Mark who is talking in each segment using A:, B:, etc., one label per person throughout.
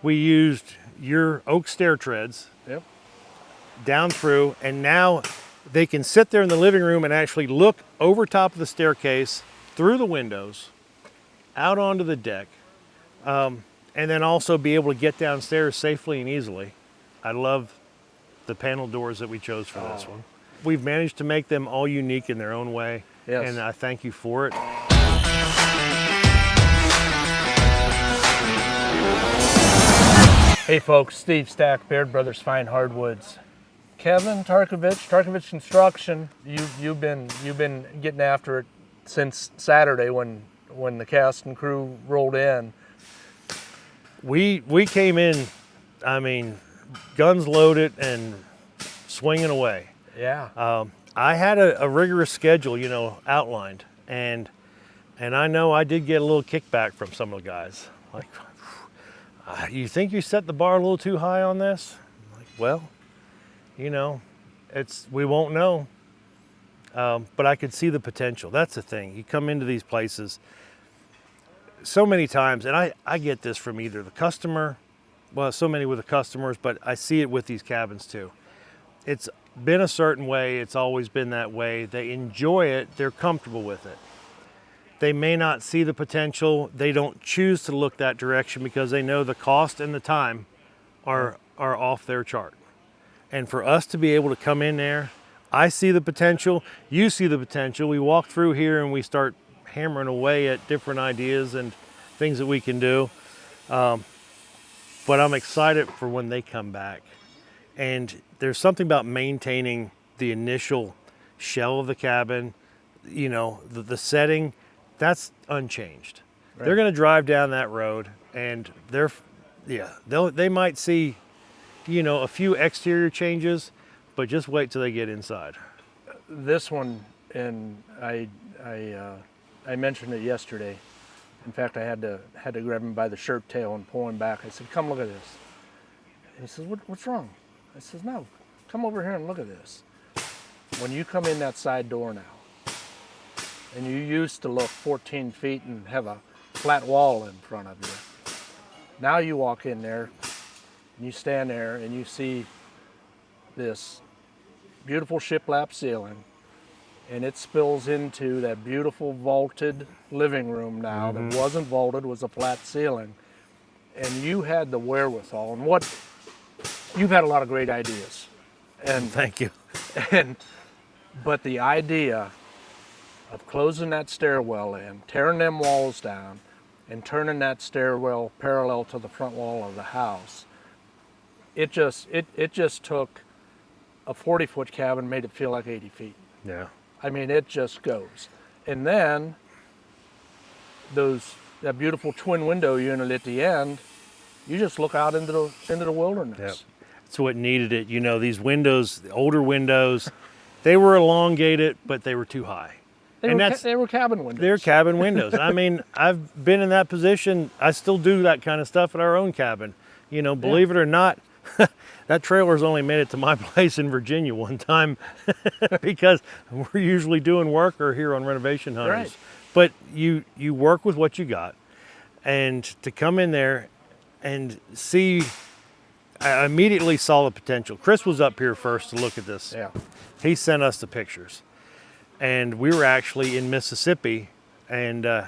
A: we used your oak stair treads down through, and now they can sit there in the living room and actually look over top of the staircase, through the windows, out onto the deck, and then also be able to get downstairs safely and easily. I love the panel doors that we chose for this one. We've managed to make them all unique in their own way, and I thank you for it.
B: Hey folks, Steve Stack, Baird Brothers Fine Hardwoods. Kevin Tarkovich, Tarkovich Construction. You've been getting after it since Saturday when the cast and crew rolled in.
A: We came in, I mean, guns loaded and swinging away.
B: Yeah.
A: I had a rigorous schedule, you know, outlined, and I know I did get a little kickback from some of the guys. Like, you think you set the bar a little too high on this? I'm like, well, you know, we won't know. But I could see the potential. That's the thing. You come into these places so many times, and I get this from either the customer, well, so many with the customers, but I see it with these cabins too. It's been a certain way. It's always been that way. They enjoy it. They're comfortable with it. They may not see the potential. They don't choose to look that direction because they know the cost and the time are off their chart. And for us to be able to come in there, I see the potential, you see the potential. We walk through here and we start hammering away at different ideas and things that we can do. But I'm excited for when they come back. And there's something about maintaining the initial shell of the cabin, you know, the setting, that's unchanged. Right. They're gonna drive down that road and they might see, you know, a few exterior changes, but just wait till they get inside.
B: This one, and I mentioned it yesterday. In fact, I had to grab him by the shirt tail and pull him back. I said, "Come look at this." And he says, "What's wrong?" I says, "No, come over here and look at this. When you come in that side door now, and you used to look 14 feet and have a flat wall in front of you, now you walk in there, and you stand there and you see this beautiful shiplap ceiling, and it spills into that beautiful vaulted living room now that wasn't vaulted, was a flat ceiling. And you had the wherewithal, and you've had a lot of great ideas. And
A: thank you.
B: But the idea of closing that stairwell in, tearing them walls down, and turning that stairwell parallel to the front wall of the house, it just took a 40-foot cabin, made it feel like 80 feet.
A: Yeah. I
B: mean, it just goes. And then that beautiful twin window unit at the end, you just look out into the wilderness.
A: Yep. That's what needed it. You know, these windows, the older windows, they were elongated, but they were too high.
B: They were cabin windows.
A: They're cabin windows. I mean, I've been in that position. I still do that kind of stuff at our own cabin. You know, believe it or not, that trailer's only made it to my place in Virginia one time because we're usually doing work or here on Renovation Hunters.
B: Right.
A: But you work with what you got, and to come in there and see, I immediately saw the potential. Chris was up here first to look at this.
B: Yeah.
A: He sent us the pictures. And we were actually in Mississippi, and the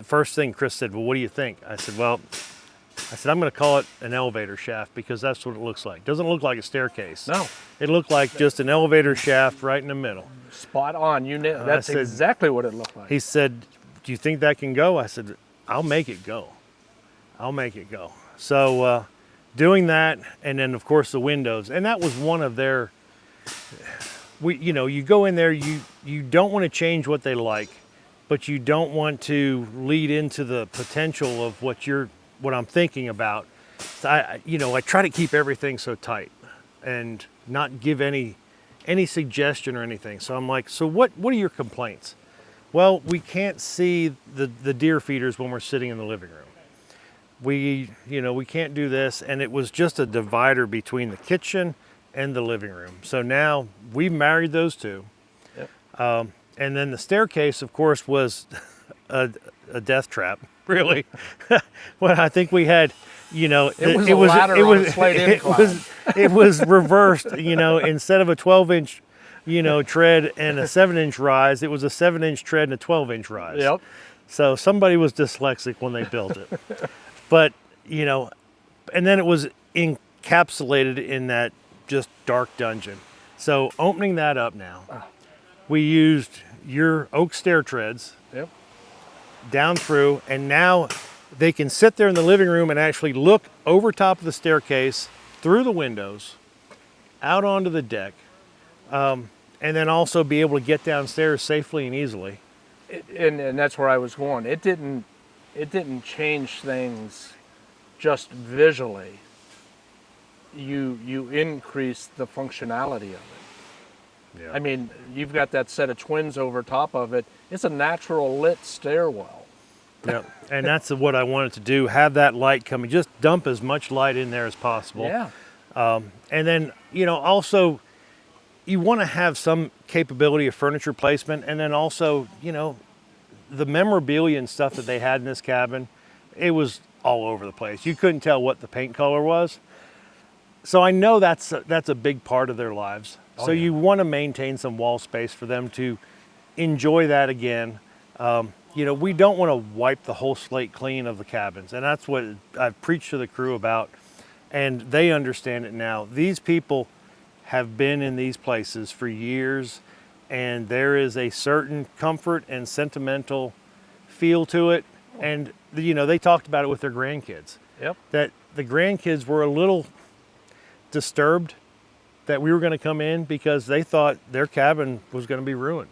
A: first thing Chris said, "Well, what do you think?" I said, I'm going to call it an elevator shaft because that's what it looks like. It doesn't look like a staircase.
B: No.
A: It looked like just an elevator shaft right in the middle.
B: Spot on. That's exactly what it looked like.
A: He said, "Do you think that can go?" I said, "I'll make it go. I'll make it go." So doing that, and then of course the windows, and that was one of their. You go in there, you don't want to change what they like, but you don't want to lead into the potential of what I'm thinking about. So I try to keep everything so tight and not give any suggestion or anything. So I'm like, so what are your complaints? Well, we can't see the deer feeders when we're sitting in the living room. We can't do this, and it was just a divider between the kitchen and the living room. So now we've married those two. Yep. And then the staircase, of course, was a death trap, really. Well, I think we had,
B: It was a ladder on a slight incline.
A: it was reversed. Instead of a 12-inch, tread and a 7-inch rise, it was a 7-inch tread and a 12-inch rise.
B: Yep.
A: So somebody was dyslexic when they built it. But, and then it was encapsulated in that just dark dungeon. So opening that up now, we used your oak stair treads
B: Yep.
A: down through, and now they can sit there in the living room and actually look over top of the staircase, through the windows, out onto the deck, and then also be able to get downstairs safely and easily.
B: And that's where I was going. It didn't change things just visually. You increase the functionality of it.
A: Yeah.
B: I mean, you've got that set of twins over top of it. It's a natural lit stairwell.
A: Yeah, and that's what I wanted to do, have that light coming, just dump as much light in there as possible.
B: Yeah.
A: And then, also you want to have some capability of furniture placement, and then also, the memorabilia and stuff that they had in this cabin, it was all over the place. You couldn't tell what the paint color was. So I know that's a big part of their lives.
B: Oh,
A: So
B: yeah.
A: you want to maintain some wall space for them to enjoy that again. We don't want to wipe the whole slate clean of the cabins, and that's what I've preached to the crew about, and they understand it now. These people have been in these places for years, and there is a certain comfort and sentimental feel to it. And they talked about it with their grandkids.
B: Yep.
A: That the grandkids were a little disturbed that we were going to come in because they thought their cabin was going to be ruined.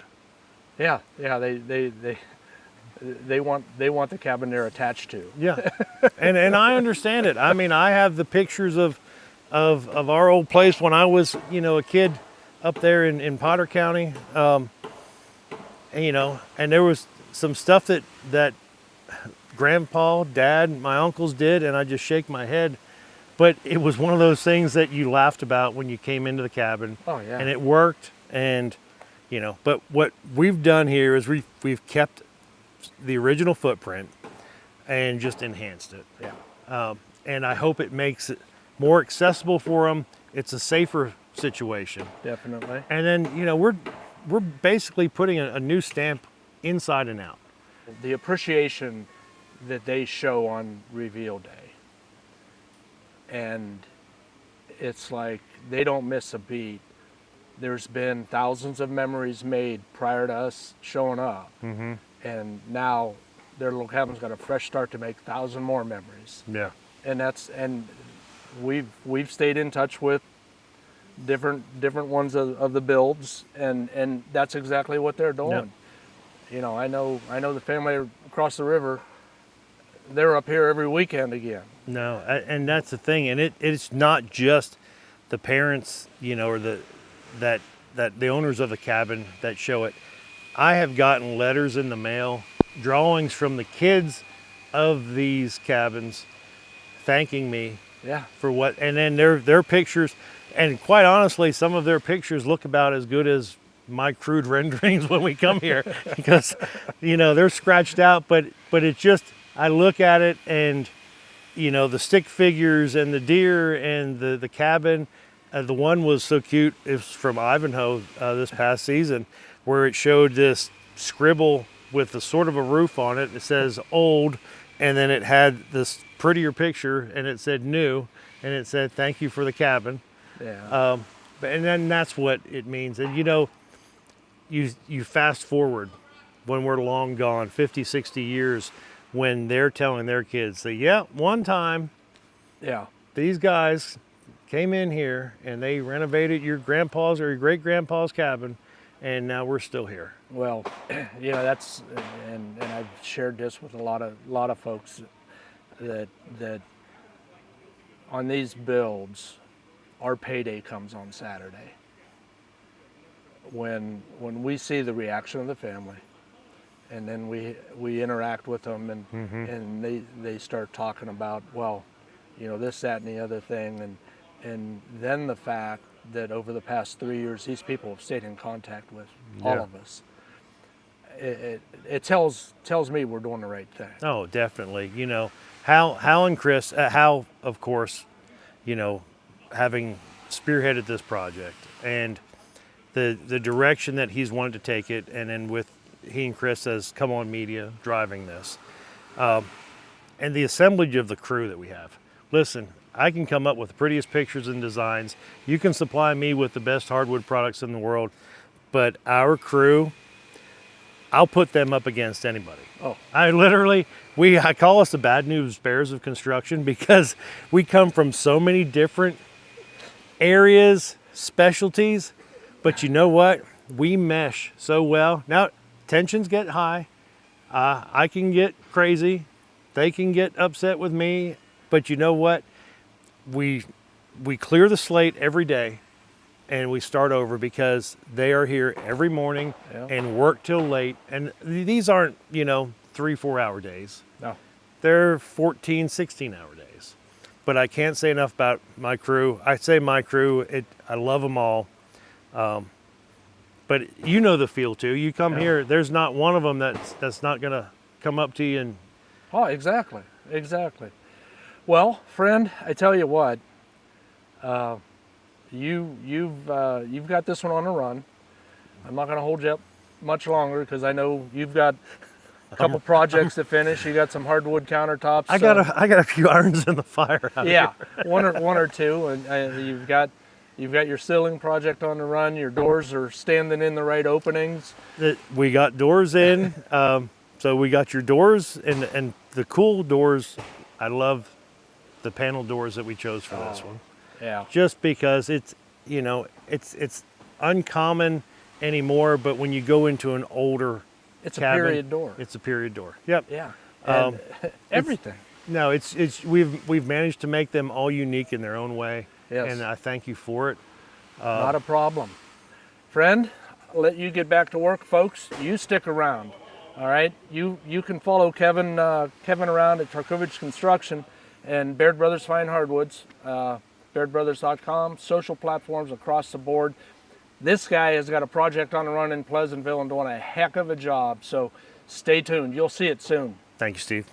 B: Yeah. They want the cabin they're attached to.
A: Yeah, and I understand it. I mean, I have the pictures of our old place when I was, a kid up there in Potter County, and there was some stuff that Grandpa, Dad, my uncles did, and I just shake my head. But it was one of those things that you laughed about when you came into the cabin.
B: Oh, yeah.
A: And it worked, and but what we've done here is we've kept the original footprint and just enhanced it.
B: Yeah.
A: And I hope it makes it more accessible for them. It's a safer situation.
B: Definitely.
A: And then, we're basically putting a new stamp inside and out.
B: The appreciation that they show on reveal day. And it's like they don't miss a beat. There's been thousands of memories made prior to us showing up.
A: Mm-hmm.
B: And now their little cabin's got a fresh start to make 1,000 more memories.
A: Yeah.
B: And we've stayed in touch with different ones of the builds, and that's exactly what they're doing. Yep. I know the family across the river, they're up here every weekend again.
A: No, and that's the thing, and it's not just the parents, or the owners of the cabin that show it. I have gotten letters in the mail, drawings from the kids of these cabins thanking me for what, and then their pictures, and quite honestly, some of their pictures look about as good as my crude renderings when we come here because, they're scratched out, but it's just, I look at it and, the stick figures and the deer and the cabin, the one was so cute. It was from Ivanhoe this past season, where it showed this scribble with a sort of a roof on it. It says old, and then it had this prettier picture, and it said new, and it said thank you for the cabin.
B: Yeah.
A: And then that's what it means. And you fast forward when we're long gone, 50, 60 years, when they're telling their kids, say, yeah, one time these guys came in here and they renovated your grandpa's or your great grandpa's cabin, and now we're still here.
B: Well, that's, and I've shared this with a lot of folks that on these builds, our payday comes on Saturday. When we see the reaction of the family, and then we interact with them, and and they start talking about, well, this, that, and the other thing, and then the fact that over the past 3 years, these people have stayed in contact with all of us. it tells me we're doing the right thing.
A: Oh, definitely. You know, Hal and Chris, Hal, of course, you know, having spearheaded this project and the direction that he's wanted to take it, and then with he and Chris as Come On Media driving this, and the assemblage of the crew that we have. Listen, I can come up with the prettiest pictures and designs. You can supply me with the best hardwood products in the world, but our crew, I'll put them up against anybody.
B: Oh,
A: I call us the bad news bears of construction because we come from so many different areas, specialties, but you know what? We mesh so well. Now, tensions get high. I can get crazy. They can get upset with me, but you know what? We clear the slate every day and we start over because they are here every morning and work till late. And these aren't, 3-4 hour days.
B: no.
A: They're 14, 16 hour days. But I can't say enough about my crew. I say my crew, I love them all. But you know the feel too. You come here, there's not one of them that's not going to come up to you and...
B: Oh, exactly. Well, friend, I tell you what, you've got this one on the run. I'm not going to hold you up much longer because I know you've got a couple projects to finish. You got some hardwood countertops.
A: I got a few irons in the fire out here.
B: one or two, and you've got your ceiling project on the run. Your doors are standing in the right openings.
A: We got doors in. So we got your doors and the cool doors. I love the panel doors that we chose for this one.
B: Yeah.
A: Just because it's uncommon anymore, but when you go into an older
B: It's
A: cabin,
B: a period door.
A: It's a period door. Yep.
B: Yeah. And everything.
A: No, we've managed to make them all unique in their own way.
B: Yes.
A: And I thank you for it.
B: Not a problem. Friend, I'll let you get back to work, folks. You stick around. All right. You can follow Kevin around at Tarkovich Construction and Baird Brothers Fine Hardwoods, BairdBrothers.com, social platforms across the board. This guy has got a project on the run in Pleasantville and doing a heck of a job. So stay tuned. You'll see it soon.
A: Thank you, Steve.